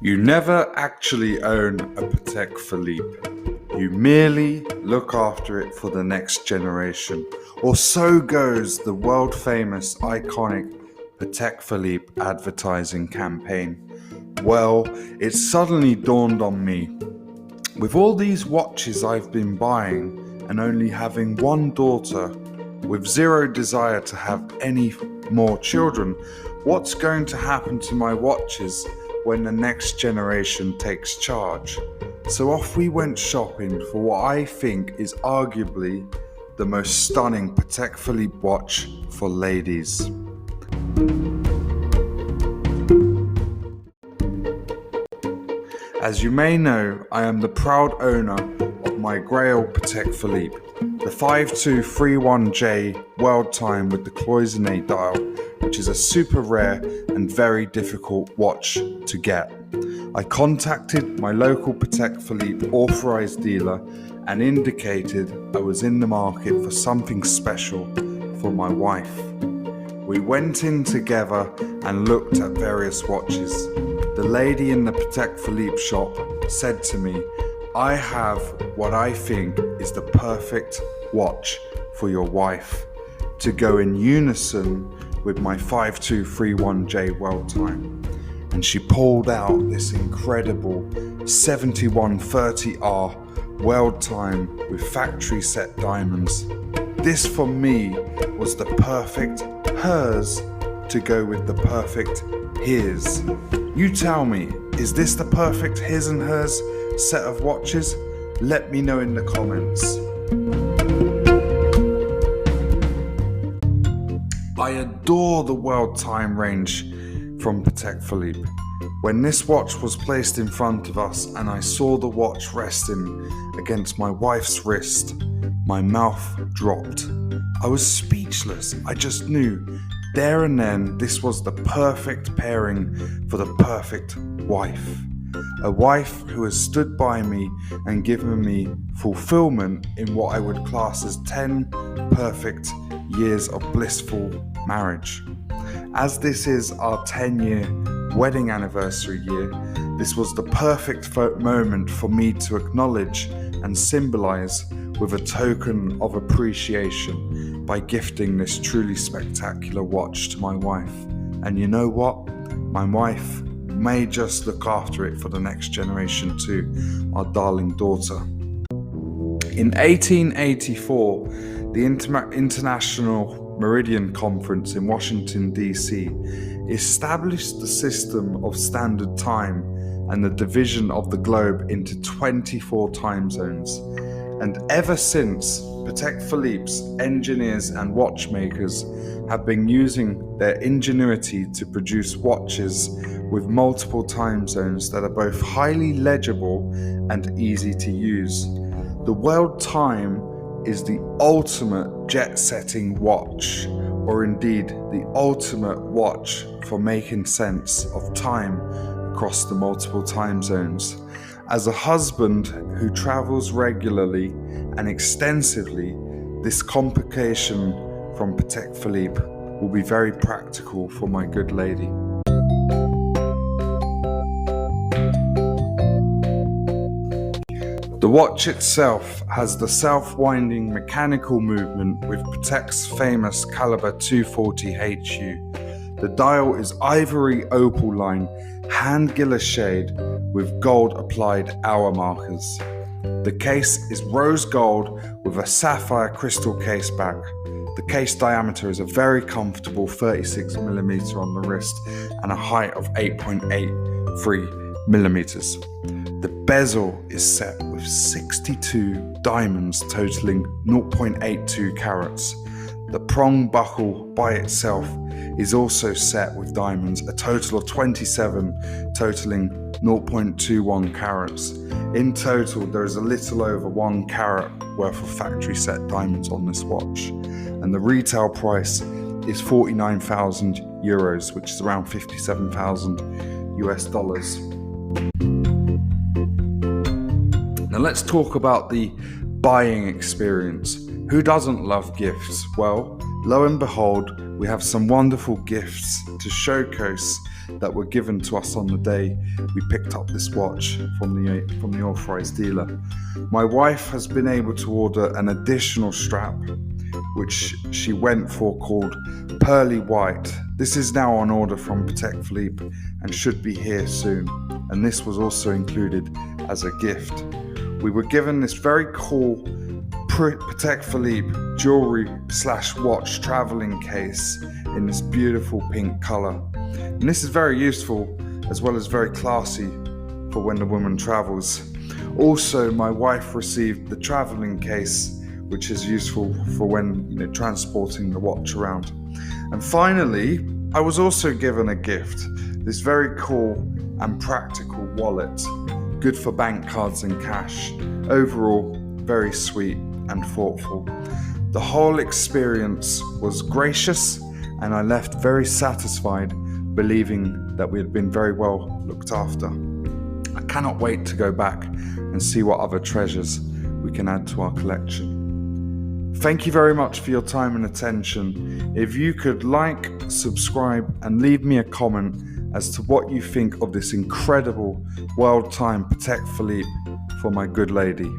You never actually own a Patek Philippe. You merely look after it for the next generation. Or so goes the world-famous, iconic Patek Philippe advertising campaign. Well, it suddenly dawned on me. With all these watches I've been buying and only having one daughter, with zero desire to have any more children, what's going to happen to my watches when the next generation takes charge? So off we went shopping for what I think is arguably the most stunning Patek Philippe watch for ladies. As you may know, I am the proud owner of my Grail Patek Philippe, the 5231J World Time with the Cloisonné dial, which is a super rare and very difficult watch to get. I contacted my local Patek Philippe authorized dealer and indicated I was in the market for something special for my wife. We went in together and looked at various watches. The lady in the Patek Philippe shop said to me, "I have what I think is the perfect watch for your wife to go in unison with my 5231J World Time." And she pulled out this incredible 7130R World Time with factory set diamonds. This for me was the perfect hers to go with the perfect his. You tell me, is this the perfect his and hers set of watches? Let me know in the comments. I adore the World Time range from Patek Philippe. When this watch was placed in front of us and I saw the watch resting against my wife's wrist, my mouth dropped. I was speechless. I just knew there and then this was the perfect pairing for the perfect wife. A wife who has stood by me and given me fulfillment in what I would class as 10 perfect years of blissful marriage. As this is our 10-year wedding anniversary year, this was the perfect moment for me to acknowledge and symbolize with a token of appreciation by gifting this truly spectacular watch to my wife. And you know what? My wife may just look after it for the next generation too, our darling daughter. In 1884, the International Meridian Conference in Washington, D.C. established the system of standard time and the division of the globe into 24 time zones. And ever since, Patek Philippe's engineers and watchmakers have been using their ingenuity to produce watches with multiple time zones that are both highly legible and easy to use. The World Time is the ultimate jet-setting watch, or indeed the ultimate watch for making sense of time across the multiple time zones. As a husband who travels regularly and extensively, this complication from Patek Philippe will be very practical for my good lady. The watch itself has the self-winding mechanical movement with Patek's famous caliber 240HU. The dial is ivory opal line, hand guillocheted with gold applied hour markers. The case is rose gold with a sapphire crystal case back. The case diameter is a very comfortable 36mm on the wrist and a height of 8.83mm. The bezel is set with 62 diamonds totaling 0.82 carats. The prong buckle by itself is also set with diamonds, a total of 27 totaling 0.21 carats. In total, there is a little over 1 carat worth of factory set diamonds on this watch, and the retail price is 49,000 euros, which is around 57,000 US dollars. Now let's talk about the buying experience. Who doesn't love gifts? Well, Lo and behold, we have some wonderful gifts to showcase that were given to us on the day we picked up this watch from the authorized dealer. My wife has been able to order an additional strap, which she went for, called Pearly White. This is now on order from Patek Philippe and should be here soon. And this was also included as a gift. We were given this very cool Patek Philippe jewelry/watch traveling case in this beautiful pink color. And this is very useful as well as very classy for when the woman travels. Also, my wife received the traveling case, which is useful for when transporting the watch around. And finally, I was also given a gift, this very cool and practical wallet, good for bank cards and cash. Overall, very sweet and thoughtful. The whole experience was gracious, and I left very satisfied, believing that we had been very well looked after. I cannot wait to go back and see what other treasures we can add to our collection. Thank you very much for your time and attention. If you could like, subscribe, and leave me a comment as to what you think of this incredible well-timed Patek Philippe for my good lady.